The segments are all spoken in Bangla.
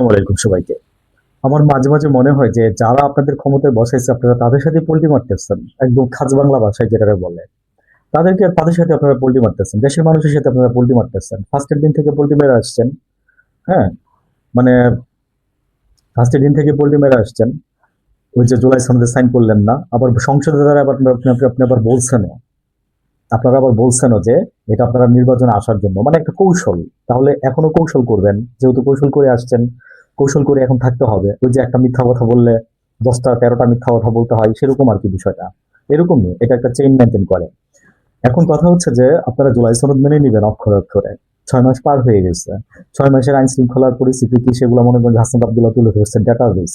আসসালামু আলাইকুম সবাইকে। আমার মাঝে মাঝে মনে হয় যে যারা আপনাদের ক্ষমতায় বসাইছে আপনারা তাদের সাথে পল্টি মারতেছেন, একদম খাস বাংলা ভাষায় যেটা বলে। তাদের সাথে আপনারা পল্টি মারতেছেন, দেশের মানুষের সাথে আপনারা পল্টি মারতেছেন। ফার্স্টের দিন থেকে পল্টি মেরে আসছেন। হ্যাঁ, মানে ফার্স্টের দিন থেকে পল্টি মেরে আসছেন। ওই যে জুলাই সনদে সাইন করলেন না, আবার সংসদে দ্বারা আবার আপনি আবার বলছেনও, আপনারা আবার বলছেনও যে এটা আপনারা নির্বাচনে আসার জন্য, মানে একটা কৌশল। তাহলে এখনো কৌশল করবেন, যেহেতু কৌশল করে আসছেন, কৌশল করে এখন থাকতে হবে। ওই যে একটা মিথ্যা কথা বললে 10টা 13টা মিথ্যা কথা বলতে হয়, সেরকম আর কি বিষয়টা। এরকমই, এটা একটা চেইন মেনটেন করে। এখন কথা হচ্ছে যে আপনারা জুলাই সনদ মেনে নিবেন অক্ষরে অক্ষরে। 6 মাস পার হয়ে গেছে। 6 মাসের আইন শৃঙ্খলার পরিস্থিতি কি সেগুলো মনে করেন যে হাসনাত আব্দুল্লাহ তুলে ধরছেন ডাটাবেস।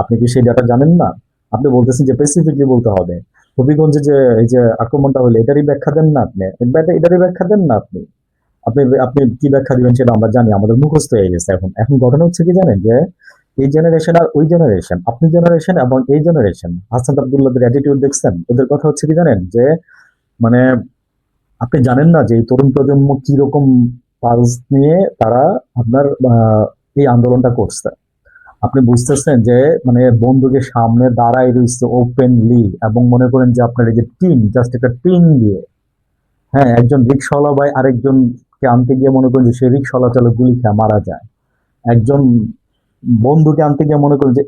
আপনি কি সেই ডাটা জানেন না? আপনি বলতেছেন যে স্পেসিফিকলি বলতে হবে। হবিগঞ্জে যে এই যে আক্রমণটা হলো, এটারই ব্যাখ্যা দেন না আপনি? এটারই ব্যাখ্যা দেন না আপনি? আপনি আপনি কি ব্যাখ্যা দিবেন সেটা আমরা জানি, আমাদের মুখস্থ হয়ে গেছে। এখন এখন ঘটনা হচ্ছে কি জানেন, যে এই জেনারেশন আর ওই জেনারেশন, আপনি জেনারেশন এবং এই জেনারেশন, হাসান আব্দুল্লাহদের অ্যাটিটিউড দেখছেন? ওদের কথা হচ্ছে কি জানেন, যে মানে আপনি জানেন না যে এই তরুণ প্রজন্ম কি রকম পালস নিয়ে তারা আপনার এই আন্দোলনটা করছে। আপনি বুঝতেছেন যে মানে বন্দুকের সামনে দাঁড়াই রয়েছে ওপেনলি, এবং মনে করেন যে আপনার এই যে টিম, জাস্ট একটা টিম দিয়ে, হ্যাঁ, একজন রিক্সাওয়ালা ভাই আরেকজনকে আনতে গিয়ে মনে করেন যে সেই রিক্সাওয়ালা চালক গুলি খেয়ে মারা যায়। একজন বন্ধুকে আনতে গিয়ে মনে করেন যে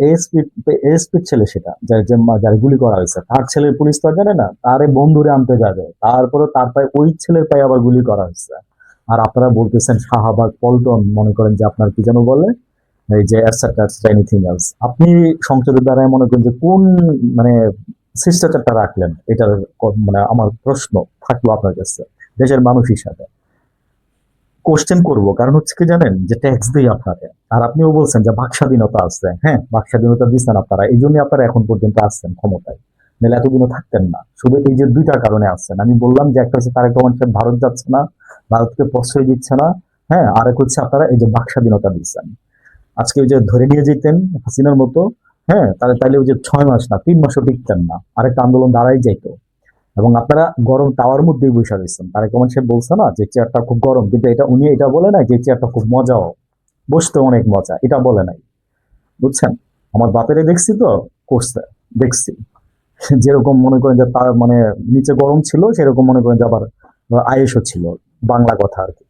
এএসপির ছেলে, সেটা যার গুলি করা হয়েছে, তার ছেলের পুলিশ তো আর জানে না, তার এই বন্ধুরে আনতে যাবে, তারপরে তার পায়ে, ওই ছেলের পায়ে আবার গুলি করা হয়েছে। আর আপনারা বলতেছেন শাহবাগ পল্টন, মনে করেন যে আপনার কি যেন বলে, এই যে এনিথিং এলস। আপনি সংসদের দ্বারা মনে করেন যে কোন মানে শিষ্টাচারটা রাখলেন, এটার মানে আমার প্রশ্ন থাকলো আপনার কাছে দেশের মানুষ হিসাবে। কোশ্চেন করব, কারণ হচ্ছে কি জানেন, যে ট্যাক্স দিই আপনাকে, আর আপনিও বলছেন যে বাক স্বাধীনতা আছে। হ্যাঁ, বাক স্বাধীনতা দিচ্ছেন আপনারা, এই জন্য আপনারা এখন পর্যন্ত আসছেন ক্ষমতায়, নাহলে এতদিনও থাকতেন না। শুধু এই যে দুইটার কারণে আসছেন, আমি বললাম যে একটা হচ্ছে তারেক রহমান সাহেব ভারত যাচ্ছে না, ভারতকে প্রশ্রয় দিচ্ছে না। হ্যাঁ, আরেক হচ্ছে আপনারা এই যে বাক স্বাধীনতা দিচ্ছেন। আজকে ওই যে ধরে নিয়ে যেতেন হাসিনার মতো, হ্যাঁ, তাহলে তাইলে ওই যে 6 মাস না 3 মাসও টিকতেন না, আরেকটা আন্দোলন দাঁড়াই যাইতো। এবং আপনারা গরম তাওয়ার মধ্যেই বসে রয়েছেন। তারেক রহমান সাহেব বলছে না যে চেয়ারটা খুব গরম, কিন্তু এটা উনি এটা বলে নাই যে চেয়ারটা খুব মজাও, বসতে অনেক মজা, এটা বলে নাই। বুঝছেন? আমার বাপেরে দেখছি তো, করছে, দেখছি। যেরকম মনে করেন যে তার মানে নিচে গরম ছিল, সেরকম মনে করেন যে আবার আয়েশও ছিল, বাংলা কথা আর কি।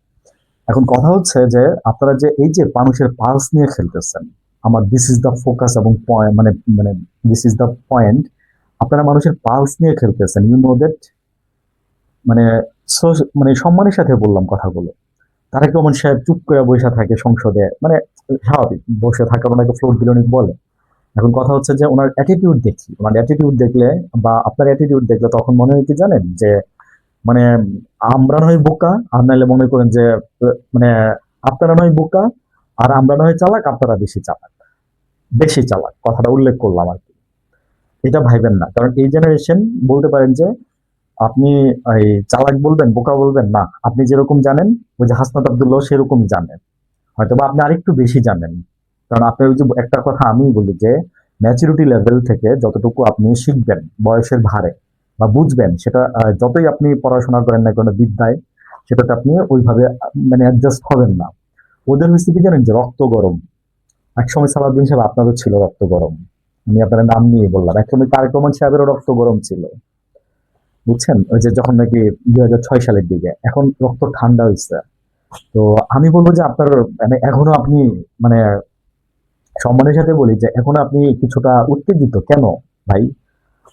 এখন কথা হচ্ছে যে আপনারা যে এই যে মানুষের পালস নিয়ে খেলতেছেন, আমার দিস ইজ দ্য ফোকাস এবং পয়েন্ট, মানে মানে দিস ইজ দ্য পয়েন্ট। আপনারা মানুষের পালস নিয়ে খেলতেছেন, ইউ নো দ্যাট। মানে মানে সম্মানের সাথে বললাম কথাগুলো। তারেক রহমান সাহেব চুপ করে বসে থাকে সংসদে, মানে স্বাভাবিক বসে থাকার, ওনাকে ফ্লোর দিলে উনি বলে। এখন কথা হচ্ছে যে ওনার অ্যাটিটিউড দেখি, ওনার অ্যাটিটিউড দেখলে বা আপনার অ্যাটিটিউড দেখলে তখন মনে হয় কি জানেন, যে মানে আমরা নয় বোকা, আর নাহলে মনে করেন যে মানে আপনারা নয় বোকা আর আমরা নয় চালাক, আপনারা বেশি চালাক। বেশি চালাক কথাটা উল্লেখ করলাম আর কি। এটা ভাইবেন না, কারণ এই জেনারেশন বলতে পারেন যে আপনি এই চালাক বলবেন, বোকা বলবেন না, আপনি যেরকম জানেন ওই যে হাসনাত আব্দুল্লাহ সেরকম জানেন, হয়তো বা আপনি আরেকটু বেশি জানেন। কারণ আপনার ওই যে একটা কথা আমি বলি যে ম্যাচুরিটি লেভেল থেকে যতটুকু আপনি শিখবেন বয়সের ভারে বা বুঝবেন, সেটা যতই আপনি পড়াশোনা করেন না কোনো বিদ্যায়, সেটাতে আপনি ওইভাবে মানে অ্যাডজাস্ট হবেন না। ওদের হচ্ছে কি জানেন, যে রক্ত গরম। একসময় সালাউদ্দিন সাহেব আপনারও ছিল রক্ত গরম, আমি আপনার নাম নিয়ে বললাম, একসময় তারেক রহমান সাহেবেরও রক্ত গরম ছিল। বুঝছেন, ওই যে যখন নাকি 2006 সালের দিকে, এখন রক্ত ঠান্ডা হয়েছে। তো আমি বলবো যে আপনার মানে এখনো আপনি মানে সম্মানের সাথে বলি যে এখনো আপনি কিছুটা উত্তেজিত কেন ভাই?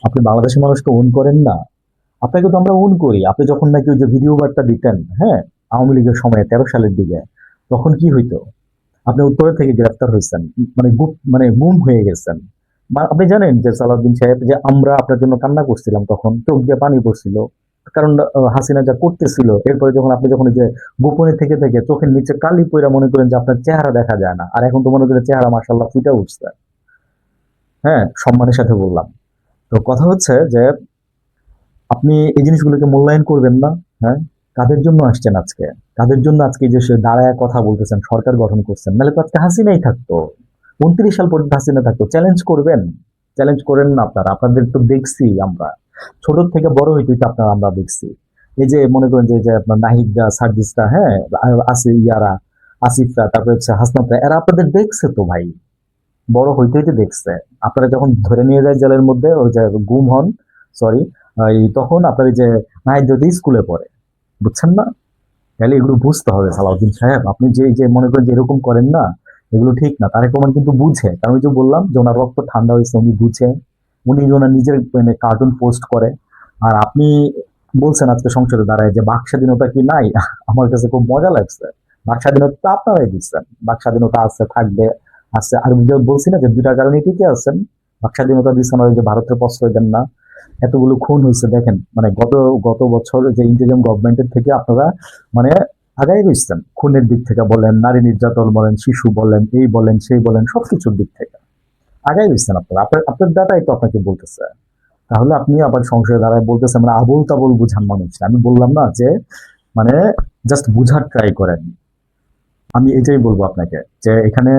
আপনি বাংলাদেশের মানুষকে ওন করেন না? আপনাকে তো আমরা ওন করি। আপনি যখন নাকি ওই যে ভিডিও বার্তা দিতেন, হ্যাঁ, আওয়ামী লীগের সময় 13 সালের দিকে, তখন কি হইতো? আপনি উত্তরে থেকে গ্রেফতার হয়েছেন, মানে মানে গুম হয়ে গেছেন। আপনি জানেন যে সালাউদ্দিন সাহেব, যে আমরা আপনার জন্য কান্না করছিলাম, তখন চোখ দিয়ে পানি পড়ছিল। কারণ হাসিনা যা করতেছিল, এরপরে যখন আপনি যখন এই যে গোপনে থেকে থেকে চোখের নিচে কালি পইরা মনে করেন যে আপনার চেহারা দেখা যায় না, আর এখন তো মনে করেন চেহারা মাশাআল্লাহ ফুটে উঠছে। হ্যাঁ, সম্মানের সাথে বললাম। তো কথা হচ্ছে যে আপনি এই জিনিসগুলোকে মূল্যায়ন করবেন না। হ্যাঁ, কাদের জন্য আসছেন আজকে? কাদের জন্য আজকে এই যে সে দাঁড়ায় কথা বলতেছেন, সরকার গঠন করছেন? নাহলে তো আজকে হাসিনাই থাকতো, 29 সাল পর্যন্ত হাসিনা থাকতো। চ্যালেঞ্জ করবেন? চ্যালেঞ্জ করেন না আপনারা, আপনাদের তো দেখছি আমরা, ছোট থেকে বড় হইতে হইতে আপনারা আমরা দেখছি। এই যে মনে করেন যে আপনার নাহিদরা, সার্জিসরা, হ্যাঁ, আছে ইয়ারা, আসিফরা, তারপরে হচ্ছে হাসনাতরা, এরা আপনাদের দেখছে তো ভাই, বড় হইতে হইতে দেখছে। আপনারা যখন ধরে নিয়ে যায় জেলের মধ্যে, ওই যে গুম হন, সরি, তখন আপনার এই যে নাইট যদি স্কুলে পড়ে, বুঝছেন না? তাহলে এগুলো বুঝতে হবে সালাউদ্দিন সাহেব, আপনি যে যে মনে করেন যে এরকম করেন না, এগুলো ঠিক না। তারেক রহমান কিন্তু বুঝে, কারণ ওই যে বললাম যে ওনার রক্ত ঠান্ডা হয়েছে, উনি বুঝে, উনি ওনার নিজের মানে কার্টুন পোস্ট করে। আর আপনি বলছেন আজকে সংসদে দাঁড়ায় যে বাক স্বাধীনতা কি নাই? আমার কাছে খুব মজা লাগছে। বাক স্বাধীনতা তো আপনারাই দিচ্ছেন, বাক স্বাধীনতা আছে, থাকবে, আছে। আর বলছি না যে দুটার কারণে টিকে আছেন, বাক স্বাধীনতা দিচ্ছেন, ওই যে ভারতের প্রশ্রয় দেন না, এতগুলো খুন হয়েছে দেখেন, মানে গত গত বছর যে ইন্টারিম গভর্নমেন্টের থেকে আপনারা মানে আগাই রয়েছেন, খুনের দিক থেকে বলেন, নারী নির্যাতন বলেন, শিশু বলেন, এই বলেন সেই বলেন, সবকিছুর দিক থেকে আগাই রয়েছেন আপনারা। আপনার আপনার ডাটাই তো আপনাকে বলতেছে। তাহলে আপনি আবার সংসদে দাঁড়ায় বলতেছেন মানে আবোল তাবোল বুঝান মানুষ। আমি বললাম না যে মানে জাস্ট বুঝার ট্রাই করেন। আমি এটাই বলবো আপনাকে যে এখানে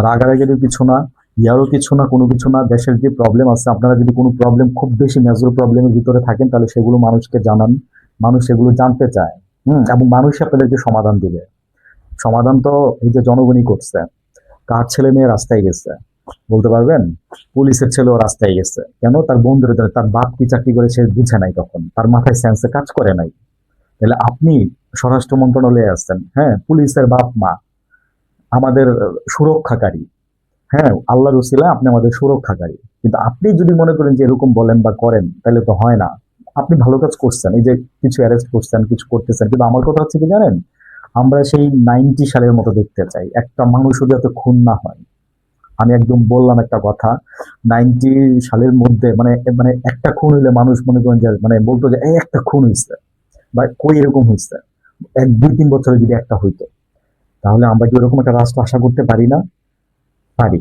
রাগারাগিরও কিছু না, ইয়ারও কিছু না, কোনো কিছু না। দেশের যে প্রবলেম আছে, আপনারা যদি কোনো প্রবলেম, খুব বেশি মেজর প্রবলেমের ভিতরে থাকেন, তাহলে সেগুলো মানুষকে জানান। মানুষ সেগুলো জানতে চায়, এবং মানুষ আপনাদেরকে সমাধান দিবে। সমাধান তো এই যে জনগণই করছে। কার ছেলে মেয়ে রাস্তায় গেছে বলতে পারবেন? পুলিশের ছেলেও রাস্তায় গেছে কেন? তার বন্ধুরা, তার বাপ কি চাকরি করে সে বুঝে নাই, তখন তার মাথায় সেন্সে কাজ করে নাই। তাহলে আপনি স্বরাষ্ট্র মন্ত্রণালয়ে আসছেন, হ্যাঁ, পুলিশের বাপ মা আমাদের সুরক্ষাকারী, হ্যাঁ, আল্লাহর উসিলায় আপনি আমাদের সুরক্ষাকারী। কিন্তু আপনি যদি মনে করেন যে এরকম বলেন বা করেন, তাহলে তো হয় না। আপনি ভালো কাজ করছেন, এই যে কিছু অ্যারেস্ট করছেন, কিছু করতেছেন, কিন্তু আমার কথা হচ্ছে কি জানেন, আমরা সেই 90 সালের মতো দেখতে চাই, একটা মানুষও যাতে খুন না হয়। আমি একদম বললাম একটা কথা, 90 সালের মধ্যে মানে মানে একটা খুন হইলে মানুষ মনে করেন যে মানে বলতো যে এই একটা খুন হয়েছে, বা কই এরকম হয়েছে, 1 2 3 বছরে যদি একটা হইতো, তাহলে আমরা কি ওরকম একটা রাষ্ট্র আশা করতে পারি না? পারি।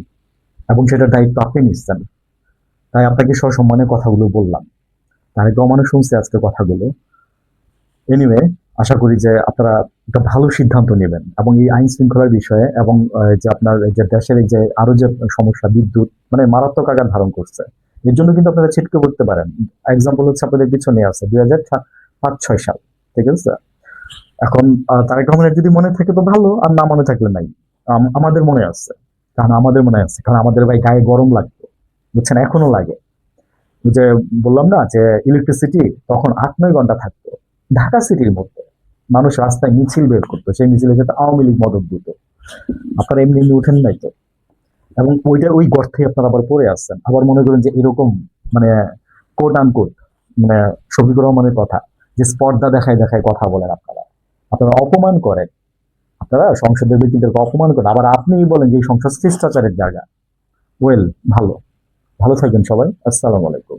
এবং সেটার দায়িত্ব আপনি নিচ্ছেন। তাই আপনাকে সসম্মানে কথাগুলো বললাম। তারেক রহমানও শুনছে আজকে কথাগুলো। এনিওয়ে, আশা করি যে আপনারা একটা ভালো সিদ্ধান্ত নেবেন এবং এই আইন শৃঙ্খলার বিষয়ে, এবং যে আপনার এই যে দেশের এই যে আরো যে সমস্যা, বিদ্যুৎ মানে মারাত্মক আকার ধারণ করছে, এর জন্য কিন্তু আপনারা ছিটকে পড়তে পারেন। এক্সাম্পল হচ্ছে আপনাদের পিছনে আছে 2005-6 সাল, ঠিক আছে? এখন তারেক রহমানের যদি মনে থাকে তো ভালো, আর না মনে থাকলে নাই। আমাদের মনে আছে, কারণ আমাদের মনে আছে, কারণ আমাদের ভাই গায়ে গরম লাগতো, বুঝছেন, এখনো লাগে। যে বললাম না যে ইলেকট্রিসিটি তখন 8 9 ঘন্টা থাকতো ঢাকা সিটির মধ্যে, মানুষ রাস্তায় মিছিল বের করতো, সেই মিছিলে যেটা আওয়ামী লীগ মদত দিত। আপনারা এমনি এমনি উঠেন নাই তো, এবং ওইটা ওই গর্তে আপনারা আবার পড়ে আসছেন। আবার মনে করেন যে এরকম মানে কোট আনকোট মানে শফিকুর রহমানের কথা, যে স্পর্ধা দেখায় দেখায় কথা বলেন আপনারা, আপনারা অপমান করেন, আপনারা সংসদের ব্যক্তিদেরকে অপমান করেন, আবার আপনিই বলেন যে এই সংসদ শিষ্টাচারের জায়গা। ওয়েল, ভালো, ভালো থাকবেন সবাই। আসসালামু আলাইকুম।